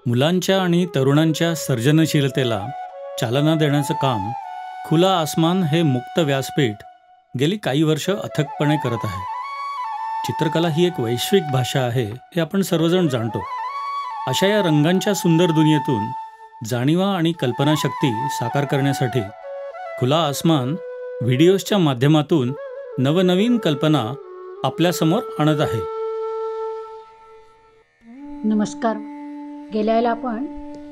मुलांच्या आणि तरुणांच्या सर्जनशीलतेला चालना देण्याचं काम खुला आसमान हे मुक्त व्यासपीठ गेली काही वर्ष अथकपणे करत आहे. चित्रकला ही एक वैश्विक भाषा आहे हे आपण सर्वजण जाणतो. अशा या रंगांच्या सुंदर दुनियेतून जाणीवा आणि कल्पनाशक्ती साकार करण्यासाठी खुला आसमान व्हिडिओजच्या माध्यमातून नवनवीन कल्पना आपल्यासमोर आणत आहे. नमस्कार. गेल्या वेळेला आपण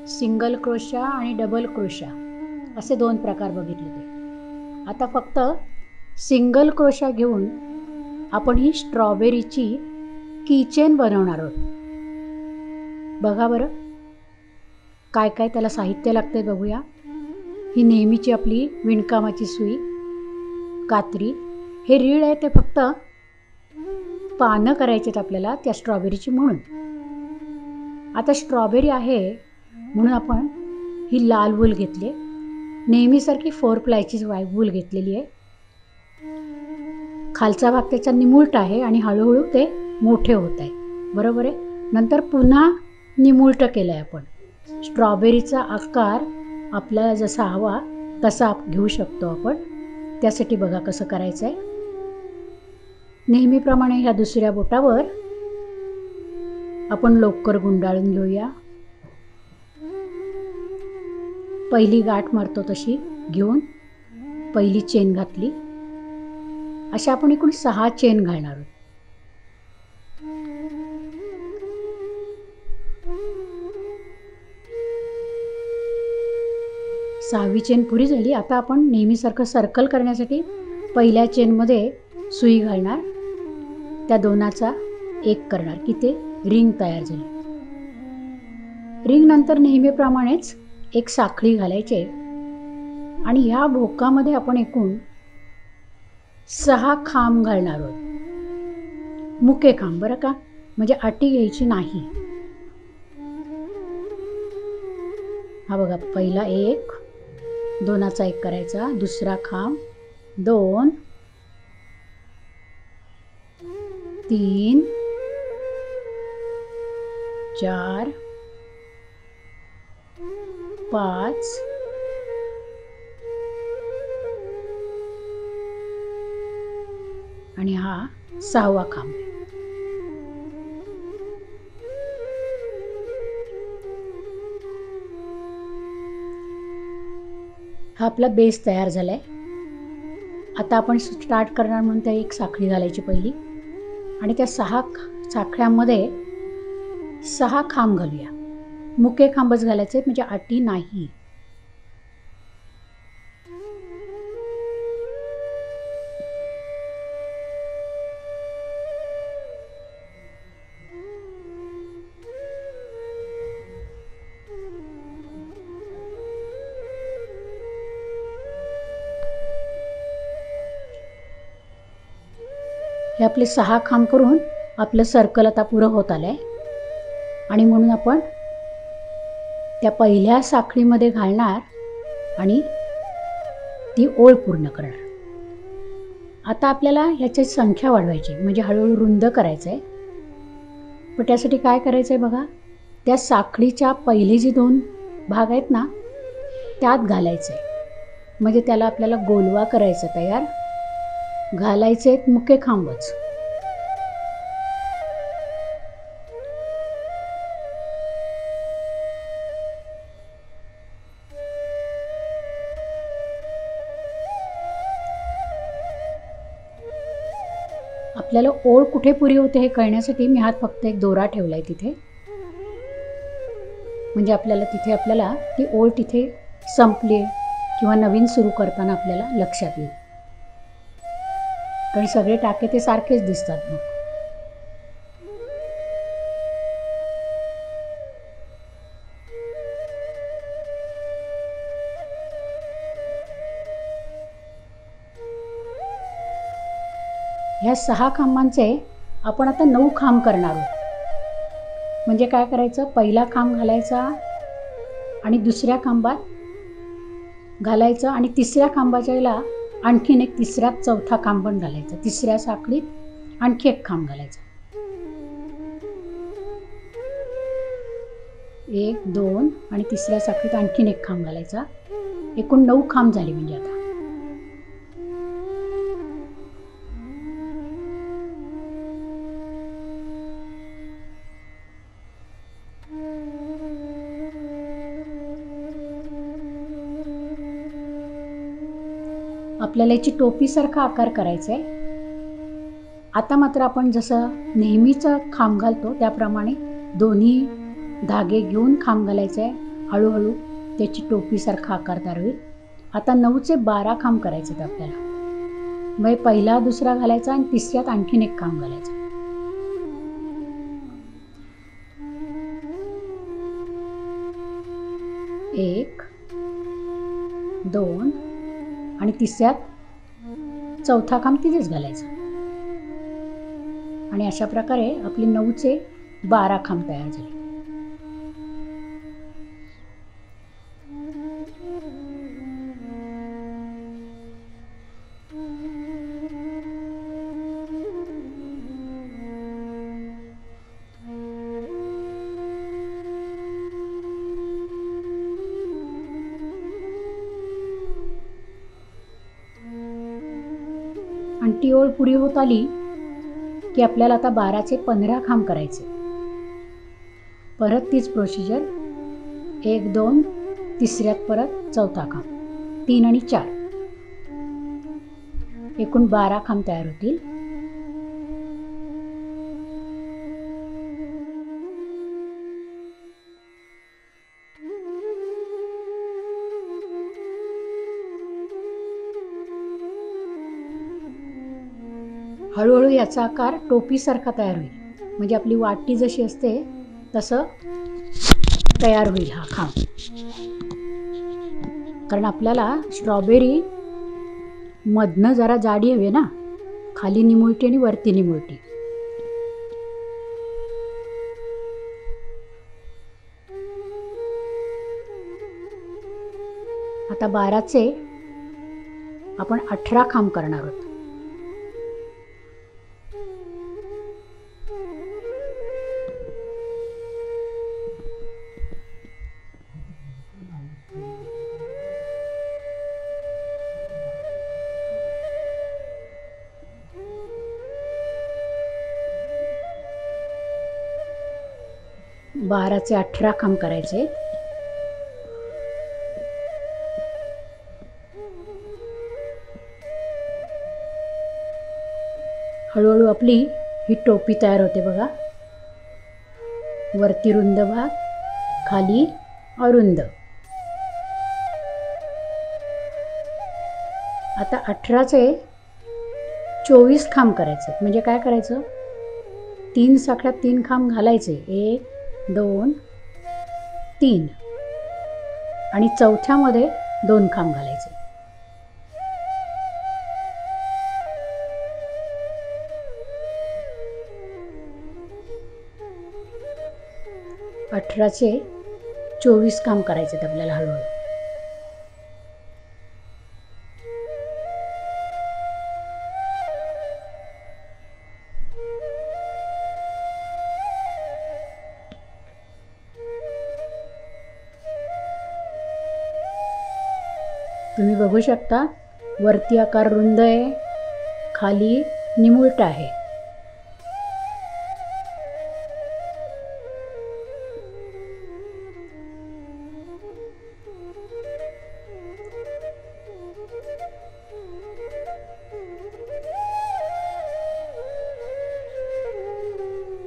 सिंगल क्रोशा आणि डबल क्रोशा असे दोन प्रकार बघितले होते. आता फक्त सिंगल क्रोशा घेऊन आपण ही स्ट्रॉबेरीची कीचेन बनवणार आहोत. बघा बरं काय काय त्याला साहित्य लागते बघूया. ही नेहमीची आपली विणकामाची सुई, कात्री, हे रीळ आहे ते फक्त पानं करायचे आपल्याला त्या स्ट्रॉबेरीची म्हणून. आता स्ट्रॉबेरी आहे म्हणून आपण ही लाल वूल घेतली, नेहमीसारखी 4 प्लायची वूल घेतलेली आहे. खालचा भाग त्याचा निमुळता आहे आणि हळूहळू ते मोठे होत आहे, बरोबर आहे. नंतर पुन्हा निमुळतं केलं आहे आपण. स्ट्रॉबेरीचा आकार आपल्याला जसा हवा तसा घेऊ शकतो आपण. त्यासाठी बघा कसं करायचं आहे. नेहमीप्रमाणे ह्या दुसऱ्या बोटावर आपण लोकर गुंडाळून घेऊया. पहिली गाठ मारतो तशी घेऊन पहिली चेन घातली. अशा आपण एकूण 6 चेन घालणार आहोत. सहावी चेन पुरी झाली. आता आपण नेहमीसारखं सर्कल करण्यासाठी पहिल्या चेनमध्ये सुई घालणार, त्या दोनाचा एक करणार की ते रिंग तयार झाली. रिंग नंतर नेहमीप्रमाणेच एक साखळी घालायचे आणि ह्या भोकामध्ये आपण एकूण 6 खांब घालणार आहोत. मुके खांब बरं का, म्हणजे आटी घ्यायची नाही. हा बघा, पहिला 1, दोनाचा 1 करायचा, दुसरा खांब 2, 3, 4, 5, आणि हा 6वा खांब. हा आपला बेस तयार झालाय. आता आपण स्टार्ट करणार म्हणून त्या एक साखळी घालायची पहिली आणि त्या 6 साखळ्यांमध्ये 6 खांब घालूया. मुके खांबच घालायचे म्हणजे आटी नाही. हे आपले 6 खांब करून आपलं सर्कल आता पुरं होत आलंय. आणि म्हणून आपण त्या पहिल्या साखळीमध्ये घालणार आणि ती ओळ पूर्ण करणार. आता आपल्याला ह्याची संख्या वाढवायची म्हणजे हळूहळू रुंद करायचं आहे. पण त्यासाठी काय करायचं आहे बघा, त्या साखळीच्या पहिले जे 2 भाग आहेत ना त्यात घालायचं आहे. म्हणजे त्याला आपल्याला गोलवा करायचं तयार. घालायचे आहेत मुके खांबच. आपल्याला ओळ कुठे पुरी होते हे कळण्यासाठी मी हात फक्त एक दोरा ठेवलाय तिथे, म्हणजे आपल्याला ती ओळ तिथे संपली किंवा नवीन सुरू करताना आपल्याला लक्षात येईल. कारण सगळे टाके ते सारखेच दिसतात. मग ह्या 6 खांबांचे आपण आता 9 खांब करणार आहोत. म्हणजे काय करायचं, पहिला खांब घालायचा आणि दुसऱ्या खांबात घालायचं आणि तिसऱ्या खांबाच्या याला आणखीन एक तिसरा चौथा खांब पण घालायचा. तिसऱ्या साखळीत आणखी एक खांब घालायचा. 1 2 आणि तिसऱ्या साखळीत आणखीन एक खांब घालायचा. एकूण 9 खांब झाले म्हणजे आता. आपल्याला याची टोपीसारखा आकार करायचा आहे. आता मात्र आपण जसं नेहमीचा खांब घालतो त्याप्रमाणे दोन्ही धागे घेऊन खांब घालायचे आहे. हळूहळू त्याची टोपीसारखा आकार तयार होईल. आता 9चे 12 खांब करायचे आहेत आपल्याला. मग पहिला दुसरा घालायचा आणि तिसऱ्यात आणखीन एक खांब घालायचा. एक 2 आणि तिसऱ्यात चौथा खांब तिथेच घालायचा. आणि अशा प्रकारे आपली 9चे 12 खांब तयार झाले. आणि ती ओळ पुरी होत आली की आपल्याला आता 12चे 15 खांब करायचे. परत तीच प्रोसिजर. 1 2 तिसऱ्यात परत चौथा खांब 3 आणि 4 एकूण 12 खांब तयार होतील. हळूहळू याचा आकार टोपीसारखा तयार होईल. म्हणजे आपली वाटी जशी असते तसं तयार होईल हा खांब. कारण आपल्याला स्ट्रॉबेरी मधनं जरा जाडी हवी ना, खाली निमुळटी आणि वरती निमुळटी. आता 12चे आपण 18 खांब करणार आहोत. बाराचे 18 खांब करायचे. हळूहळू आपली ही टोपी तयार होते बघा. वरती रुंद भाग, खाली अरुंद. आता 18चे 24 खांब करायचे. म्हणजे काय करायचं, 3 साखळ्यात 3 खांब घालायचे. 1 2 3 आणि चौथ्यामध्ये 2 खांब घालायचे. अठराचे 24 खांब करायचे आपल्याला हळूहळू. तुम्ही बघू शकता वरती आकार रुंद आहे, खाली निमुळता आहे.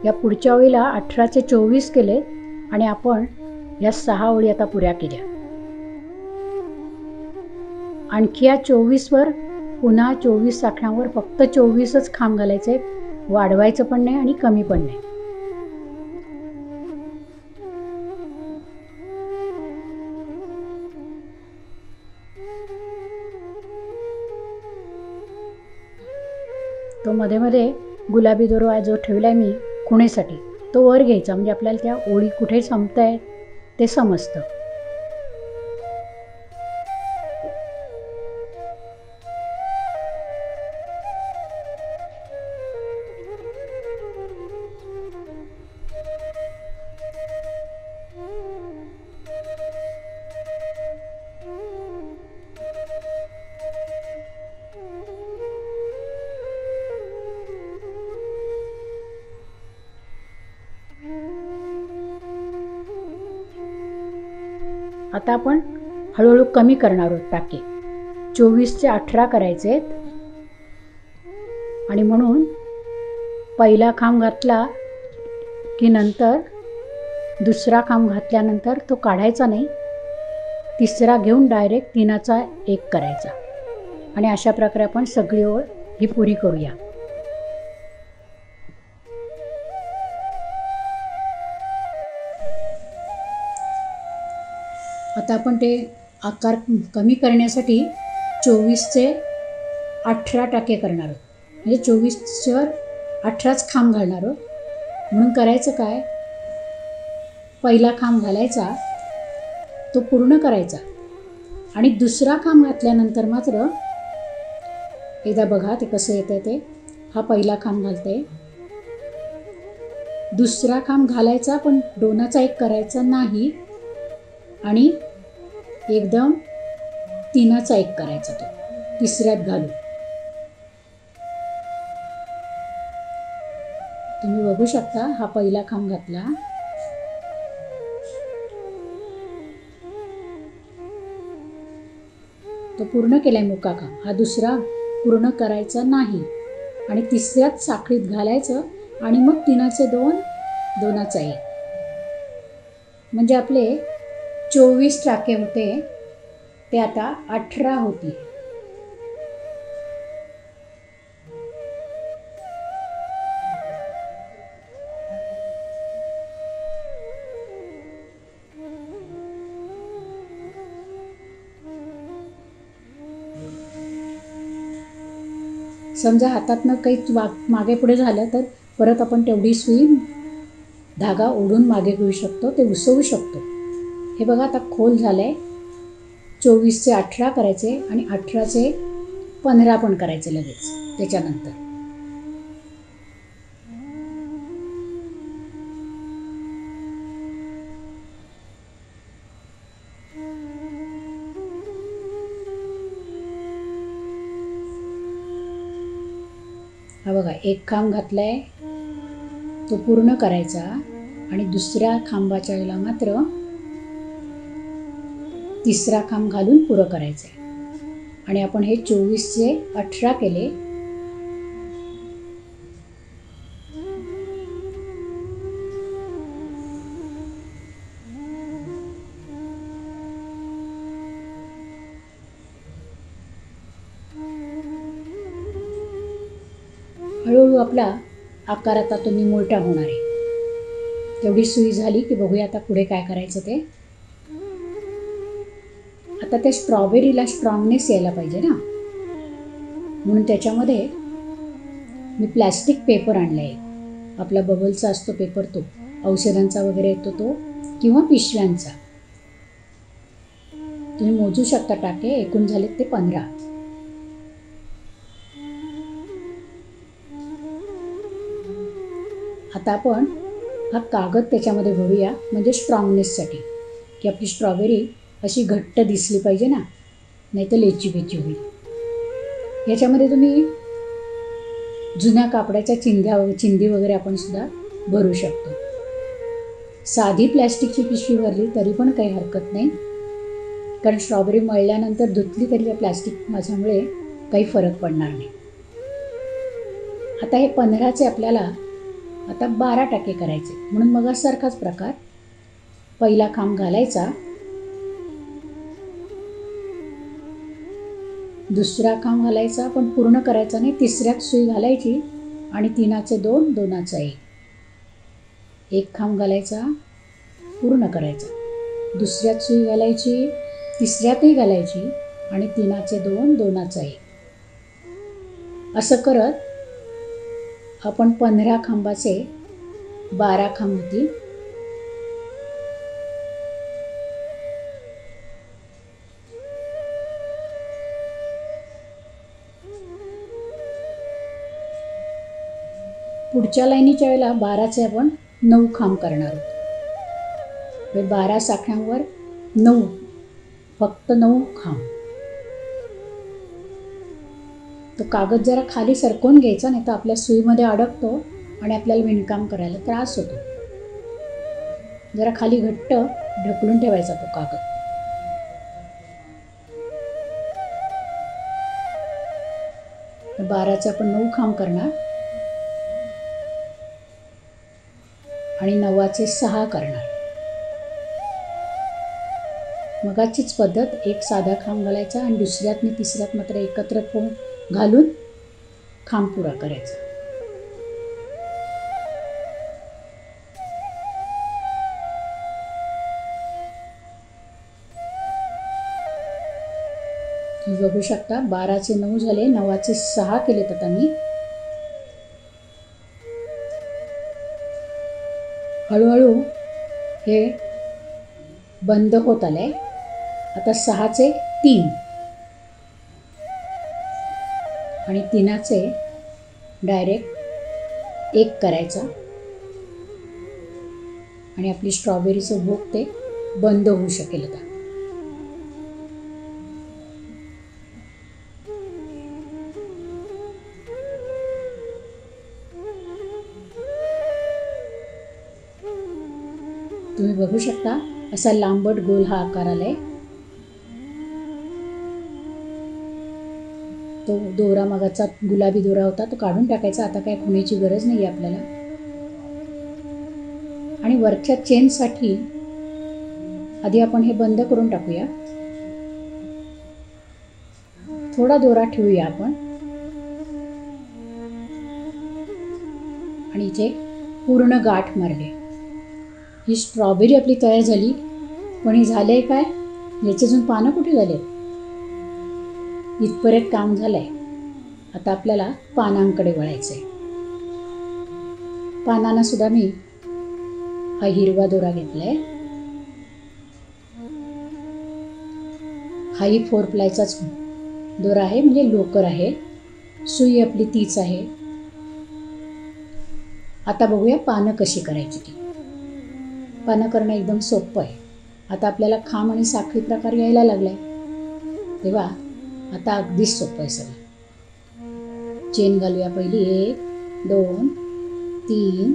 या पुढच्या ओळीला 18चे 24 केले आणि आपण या 6 ओळी आता पुऱ्या केल्या. आणखी या 24वर पुन्हा 24 साखळ्यांवर फक्त 24च खांब घालायचे. वाढवायचं पण नाही आणि कमी पण नाही. तो मध्ये मध्ये गुलाबी दोरा जो ठेवलाय मी खुणेसाठी, तो वर घ्यायचा. म्हणजे आपल्याला त्या ओळी कुठे संपतायत ते समजतं. आता आपण हळूहळू कमी करणार आहोत टाके. 24चे 18 करायचे आहेत. आणि म्हणून पहिला खांब घातला की नंतर दुसरा खांब घातल्यानंतर तो काढायचा नाही, तिसरा घेऊन डायरेक्ट 3चा 1 करायचा. आणि अशा प्रकारे आपण सगळी ओळ ही पुरी करूया. आता आपण ते आकार कमी करण्यासाठी 24चे 18 टाके करणार आहोत. म्हणजे 24वर 18च खांब घालणार आहोत. म्हणून करायचं काय, पहिला खांब घालायचा, तो पूर्ण करायचा. आणि दुसरा खांब घातल्यानंतर मात्र एकदा बघा ते कसं येतं ते. हा पहिला खांब घालते, दुसरा खांब घालायचा पण 2चा 1 करायचा नाही आणि एकदम 3चा 1 करायचा, तो तिसऱ्यात घालू. तुम्ही बघू शकता हा पहिला खांब घातला, तो पूर्ण केलाय मुका खांब. हा दुसरा पूर्ण करायचा नाही आणि तिसऱ्यात साखळीत घालायचं आणि मग 3चे 2, 2चा 1. म्हणजे आपले 24 टाके होते ते आता 18 होती. समजा हातातनं काही मागे पुढे झालं तर परत आपण तेवढी सुई धागा ओढून मागे घेऊ शकतो, ते उसवू शकतो. हे बघा आता खोल झालंय. 24चे 18 करायचे आणि 18चे 15 पण करायचे लगेच त्याच्यानंतर. हा बघा एक खांब घातलाय, तो पूर्ण करायचा आणि दुसऱ्या खांबाच्या वेळेला मात्र तिसरा खांब घालून पुरं करायचं आहे. आणि आपण हे 24चे 18 केले. हळूहळू आपला आकार आता तो निमुळता होणार आहे. तेवढी सुई झाली की बघूया आता पुढे काय करायचं ते. आता त्या स्ट्रॉबेरीला स्ट्रॉंगनेस यायला पाहिजे ना, म्हणून त्याच्यामध्ये मी प्लॅस्टिक पेपर आणला आहे. आपला बबलचा असतो पेपर, तो औषधांचा वगैरे येतो तो, किंवा पिशव्यांचा. तुम्ही मोजू शकता टाके, एकूण झालेत ते 15. आता आपण हा कागद त्याच्यामध्ये भरूया, म्हणजे स्ट्रॉंगनेससाठी, की आपली स्ट्रॉबेरी अशी घट्ट दिसली पाहिजे ना, नाही तर लेची होईल. याच्यामध्ये तुम्ही जुन्या कापडाच्या चिंदी वगैरे आपण सुद्धा भरू शकतो. साधी प्लॅस्टिकची पिशवी भरली तरी पण काही हरकत नाही, कारण स्ट्रॉबेरी मळल्यानंतर धुतली तरी त्या प्लॅस्टिक माझ्यामुळे काही फरक पडणार नाही. आता हे 15चे आपल्याला आता 12 टाके करायचे. म्हणून मग सारखाच प्रकार, पहिला खांब घालायचा, दुसरा खांब घालायचा पण पूर्ण करायचा नाही, तिसऱ्यात सुई घालायची आणि 3चे 2, 2चा 1. एक खांब घालायचा, पूर्ण करायचा, दुसऱ्यात सुई घालायची, तिसऱ्यातही घालायची आणि 3चे 2, 2चा 1. असं करत आपण 15 खांबाचे 12 खांब होतील. पुढच्या लाईनीच्या वेळेला 12चे आपण 9 खांब करणार आहोत. 12 साखळ्यांवर 9, फक्त 9 खांब. तो कागद जरा खाली सरकवून घ्यायचा, नाही तर आपल्या सुईमध्ये अडकतो आणि आपल्याला विणकाम करायला त्रास होतो. जरा खाली घट्ट ढकलून ठेवायचा तो कागद. तर 12चे आपण 9 खांब करणार आणि 9चे 6 करणार. मगाचीच पद्धत, एक साधा खांब घालायचा आणि दुसऱ्यात आणि तिसऱ्यात मात्र एकत्र घालून खांब पुरा करायचा. तुम्ही बघू शकता 12चे 9 झाले, 9चे 6 केलेत. आता मी हळूहळू हे बंद होत आलंय. आता 6चे 3 आणि 3चे डायरेक्ट 1 करायचा आणि आपली स्ट्रॉबेरीचं भोग ते बंद होऊ शकेल. आता तुम्ही बघू शकता असा लांबट गोल हा आकार आलाय. तो दोरा मगाचा गुलाबी दोरा होता तो काढून टाकायचा. आता काय खुणीची गरज नाही आहे आपल्याला. आणि वरच्या चेनसाठी आधी आपण हे बंद करून टाकूया. थोडा दोरा ठेवूया आपण आणि इथे पूर्ण गाठ मारली. ही स्ट्रॉबेरी आपली तयार झाली. पण हे झालंय काय, याचे अजून पानं कुठे झाले? इथपर्यंत काम झालंय. आता आपल्याला पानांकडे वळायचंय. पानांना सुद्धा मी हा हिरवा दोरा घेतलाय. हाही 4 प्लायचाच दोरा आहे, म्हणजे लोकर आहे. सुई आपली तीच आहे. आता बघूया पानं कशी करायची ती. पानं करणं एकदम सोपं आहे. आता आपल्याला खांब आणि साखळी प्रकार यायला लागलाय, तेव्हा आता अगदीच सोपं आहे सगळं. चेन घालूया पहिली. 1 2 3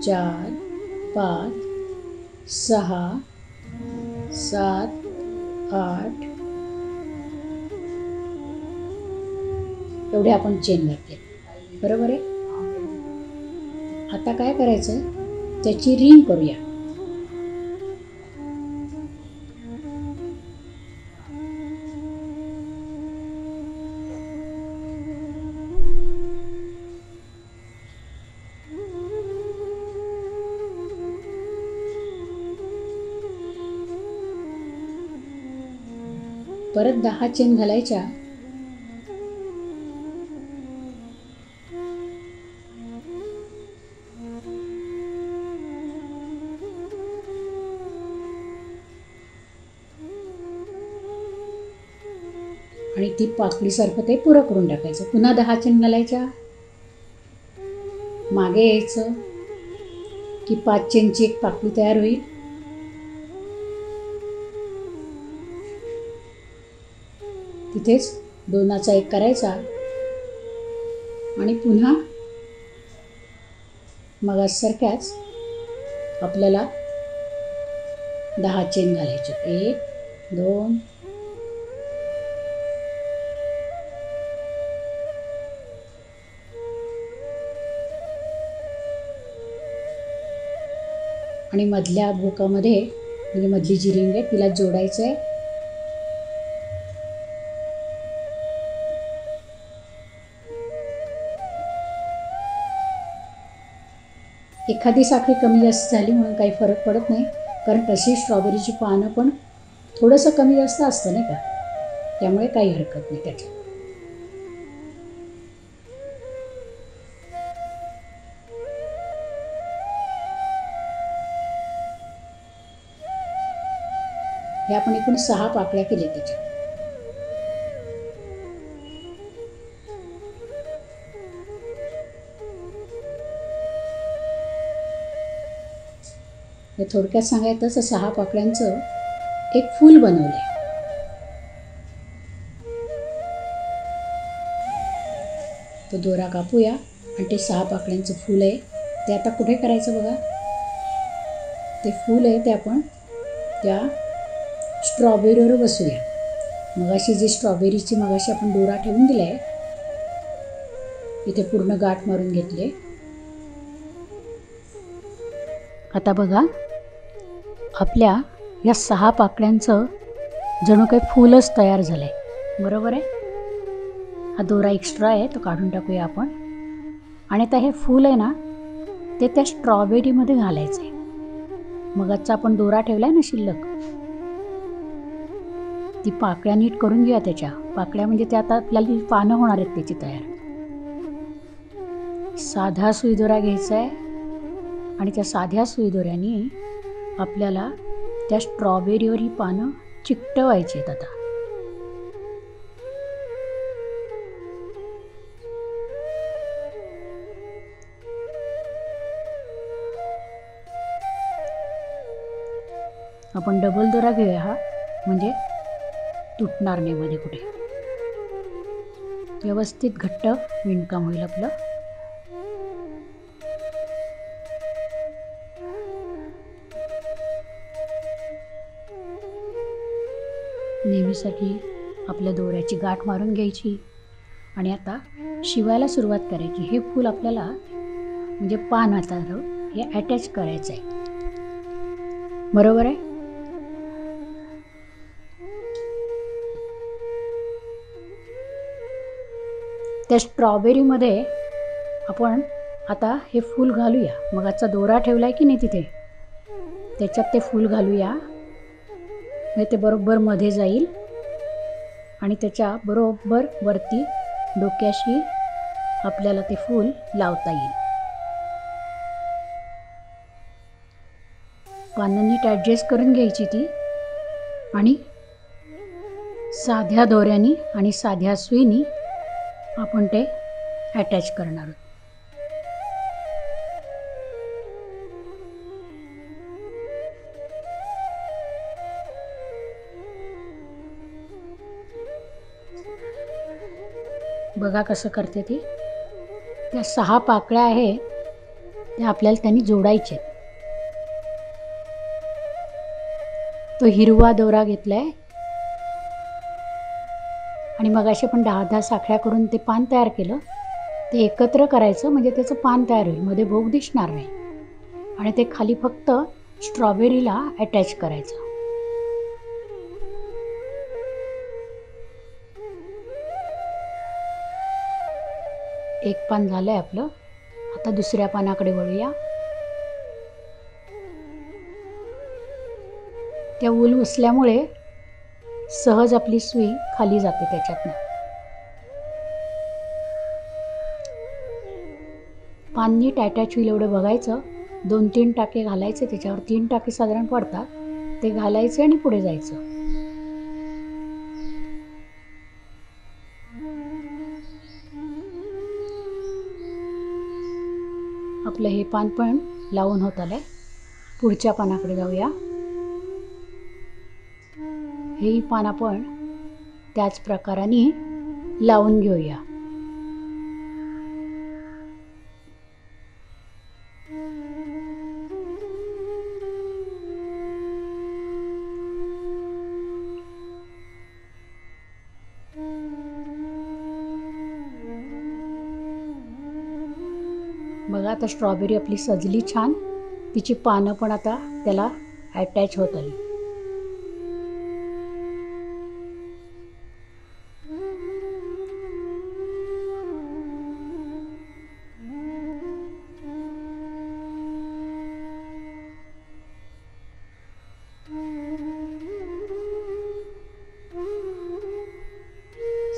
4 5 6 7 8 एवढे आपण चेन घातले, बरोबर आहे. आता काय करायचं, त्याची रिंग करूया. परत 10 चेन घालायच्या. आणि ती पाकळीसारखं ते पुरं करून टाकायचं. पुन्हा 10 चेन घालायच्या. मागे यायचं की 5 चेनची एक पाकळी तयार होईल. तिथेच 2चा 1 करायचा आणि पुन्हा मगासारख्याच आपल्याला 10 चेन घालायचे. 1 2 आणि मधल्या भोकामध्ये, म्हणजे मधली जी रिंग आहे तिला जोडायचं आहे. एखादी साखळी कमी जास्त झाली म्हणून काही फरक पडत नाही, कारण तशी स्ट्रॉबेरीची पानं पण थोडंसं कमी जास्त असतं नाही का, त्यामुळे काही हरकत नाही त्याच्यात. हे आपण एकूण 6 पाकळ्या केल्या त्याच्या. हे थोडक्यात सांगायचं तर 6 पाकळ्यांचं एक फूल बनवलंय. तो दोरा कापूया आणि ते 6 पाकळ्यांचं फूल आहे ते आता कुठे करायचं बघा. ते फूल आहे ते आपण त्या स्ट्रॉबेरीवर बसूया. मगाशी जी स्ट्रॉबेरीची मगाशी आपण दोरा ठेवून दिलाय इथे पूर्ण गाठ मारून घेतले. आता बघा, आपल्या या 6 पाकळ्यांचं जणू काही फूलच तयार झालं आहे. बरोबर आहे. हा दोरा एक्स्ट्रा आहे, तो काढून टाकूया आपण. आणि आता हे फूल आहे ना, ते त्या स्ट्रॉबेरीमध्ये घालायचं आहे. मगाचा आपण दोरा ठेवला आहे ना शिल्लक, ती पाकळ्या नीट करून घेऊया. त्याच्या पाकळ्या म्हणजे ते आता आपल्याला पानं होणार आहेत त्याची तयार. साधा सुई दोरा घ्यायचा आहे आणि त्या साध्या सुई दोऱ्याने आपल्याला त्या स्ट्रॉबेरीवर ही पानं चिकटवायची आहेत. आता आपण डबल दोरा घेऊया हा, म्हणजे तुटणार नाही मध्ये कुठे. व्यवस्थित घट्ट विणकाम होईल आपलं. नेहमीसाठी आपल्या दोऱ्याची गाठ मारून घ्यायची आणि आता शिवायला सुरुवात करायची. हे फूल आपल्याला म्हणजे पान आता हे अटॅच करायचं आहे. बरोबर आहे. त्या स्ट्रॉबेरीमध्ये आपण आता हे फूल घालूया. मग आजचा दोरा ठेवला आहे की नाही तिथे, त्याच्यात ते फूल घालूया. म्हणजे ते बरोबर मध्ये जाईल आणि त्याच्या बरोबर वरती डोक्याशी आपल्याला ते फूल लावता येईल. पानं नीट ॲडजस्ट करून घ्यायची ती आणि साध्या दोऱ्याने आणि साध्या सुईने आपण ते अटॅच करणार आहोत. बघा कसं करते ती. त्या 6 पाकळ्या आहे त्या आपल्याला त्यांनी जोडायच्या. तो हिरवा दोरा घेतलाय आणि मग असे पण 10-10 साखळ्या करून ते पान तयार केलं. ते एकत्र करायचं म्हणजे त्याचं पान तयार होईल, मध्ये भोग दिसणार नाही. आणि ते खाली फक्त स्ट्रॉबेरीला अटॅच करायचं. एक पान झालंय आपलं. आता दुसऱ्या पानाकडे वळूया. त्या ऊल उसल्यामुळे सहज आपली सुई खाली जाते त्याच्यातनं. पान नीट अटॅच होईल एवढं बघायचं. 2-3 टाके घालायचे त्याच्यावर. 3 टाके साधारण पडतात, ते घालायचे आणि पुढे जायचं. आपलं हे पान पण लावून होत आलंय. पुढच्या पानाकडे जाऊया. हेही पान आपण त्याच प्रकाराने लावून घेऊया. बघा आता स्ट्रॉबेरी आपली सजली छान. तिची पानं पण आता त्याला अटॅच होत आली.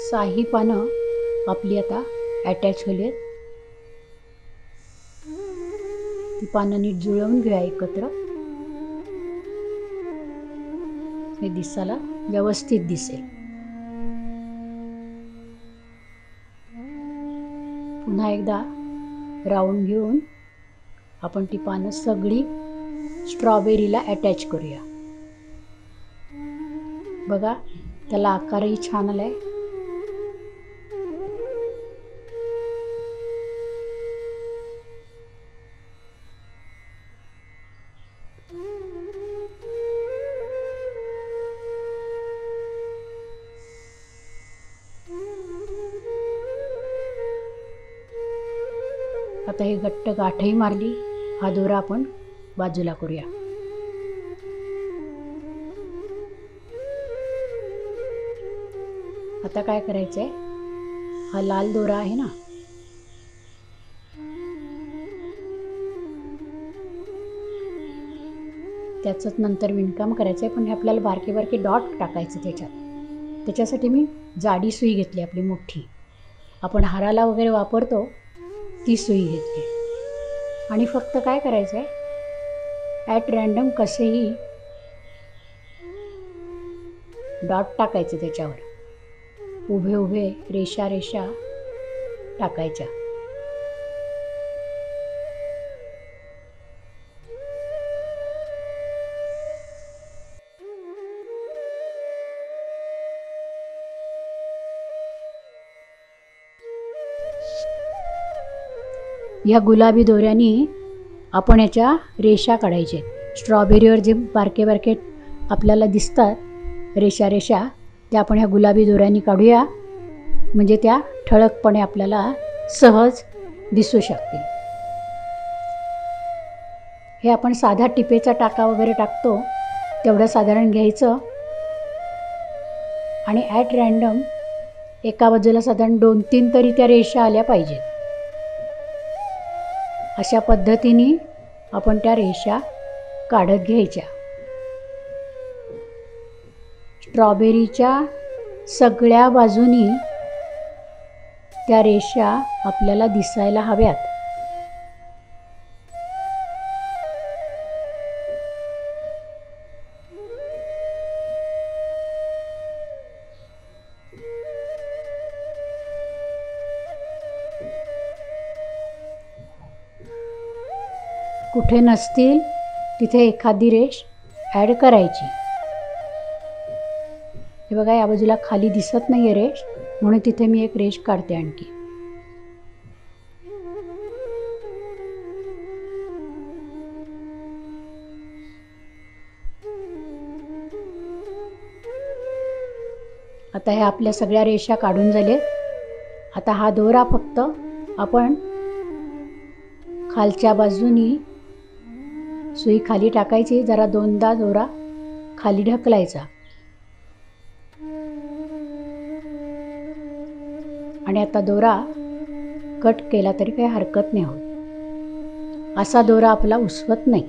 साही पानं आपली आता अटॅच झाली आहेत. ती पानं नीट जुळवून घेऊया एकत्र. हे दिसायला व्यवस्थित दिसेल. पुन्हा एकदा राऊंड घेऊन आपण ती पानं सगळी स्ट्रॉबेरीला अटॅच करूया. बघा त्याला आकारही छान आलाय. आता हे घट्ट गाठही मारली. हा दोरा आपण बाजूला करूया. आता काय करायचं आहे, हा लाल दोरा आहे ना, त्याचंच नंतर विणकाम करायचं आहे, पण हे आपल्याला बारके बारके डॉट टाकायचे त्याच्यात. त्याच्यासाठी मी जाडी सुई घेतली, आपली मोठी, आपण हाराला वगैरे वापरतो ती सुई घेतली. आणि फक्त काय करायचं आहे, ॲट रँडम कसेही डॉट टाकायचे त्याच्यावर, उभे उभे रेषा रेषा टाकायच्या. ह्या गुलाबी दोऱ्याने आपण याच्या रेषा काढायचे. स्ट्रॉबेरीवर जे बारके बारके आपल्याला दिसतात रेषा रेषा, त्या आपण ह्या गुलाबी दोऱ्याने काढूया, म्हणजे त्या ठळकपणे आपल्याला सहज दिसू शकतील. हे आपण साधा टिपेचा टाका वगैरे टाकतो तेवढं साधारण घ्यायचं आणि ॲट रँडम एका बाजूला साधारण 2-3 तरी त्या रेषा आल्या पाहिजेत. अशा पद्धतीने आपण त्या रेषा काढत घ्यायच्या. स्ट्रॉबेरीच्या सगळ्या बाजूनी त्या रेषा आपल्याला दिसायला हव्यात. कुठे नसतील तिथे एखादी रेष ॲड करायची. हे बघा, या बाजूला खाली दिसत नाही आहे रेष, म्हणून तिथे मी एक रेष काढते आणखी. आता ह्या आपल्या सगळ्या रेषा काढून झालेत. आता हा दोरा फक्त आपण खालच्या बाजूनी सुई खाली टाकायची, जरा 2दा दोरा खाली ढकलायचा आणि आता दोरा कट केला तरी काही हरकत नाही होत. असा दोरा आपला उसवत नाही.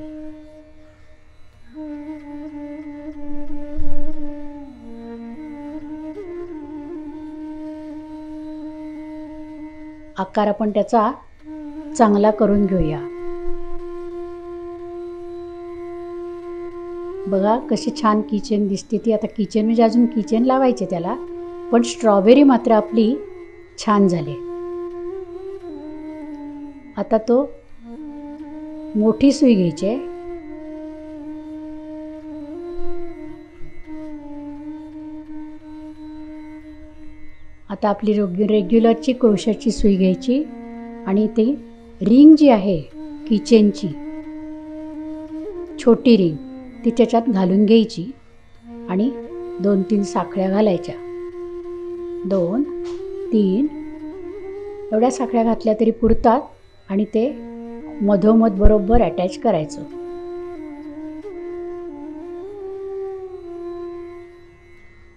आकार आपण त्याचा चांगला करून घेऊया. बघा कशी छान किचन दिसते ती. आता किचन म्हणजे अजून किचन लावायचे त्याला, पण स्ट्रॉबेरी मात्र आपली छान झाली. आता तो मोठी सुई घ्यायची आहे. आता आपली रेग्युलरची क्रोशाची सुई घ्यायची आणि ती रिंग जी आहे किचनची छोटी रिंग ती त्याच्यात घालून घ्यायची आणि 2-3 साखळ्या घालायच्या. 2-3 एवढ्या साखळ्या घातल्या तरी पुरतात आणि ते मधोमध बरोबर अटॅच करायचं.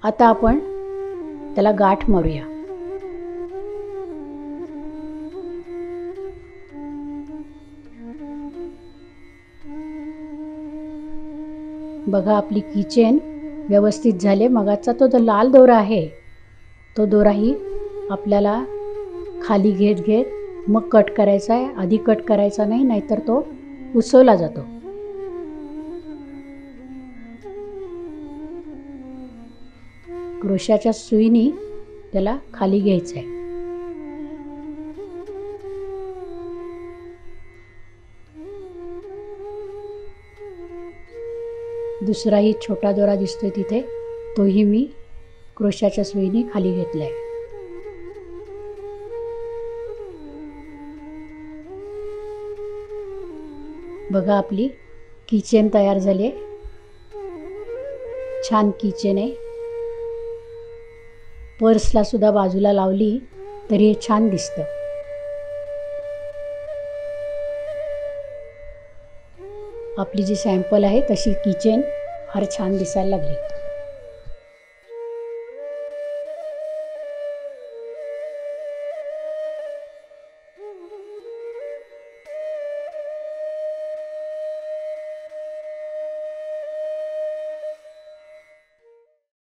आता आपण त्याला गाठ मारूया. बघा आपली किचन व्यवस्थित झाले. मगाचा तो लाल दोरा आहे तो दोराही आपल्याला खाली घेत घेत मग कट करायचा आहे. आधी कट करायचा नाही, नाहीतर तो उसवला जातो. क्रोशाच्या सुईनी त्याला खाली घ्यायचं आहे. दुसराही छोटा दोरा दिसतोय तिथे, तोही मी क्रोशाच्या सुईने खाली घेतलाय. बघा आपली किचन तयार झाली. छान किचन आहे. पर्सला सुद्धा बाजूला लावली तरी हे छान दिसतं. आपली जी सॅम्पल आहे तशी किचन फार छान दिसायला लागली.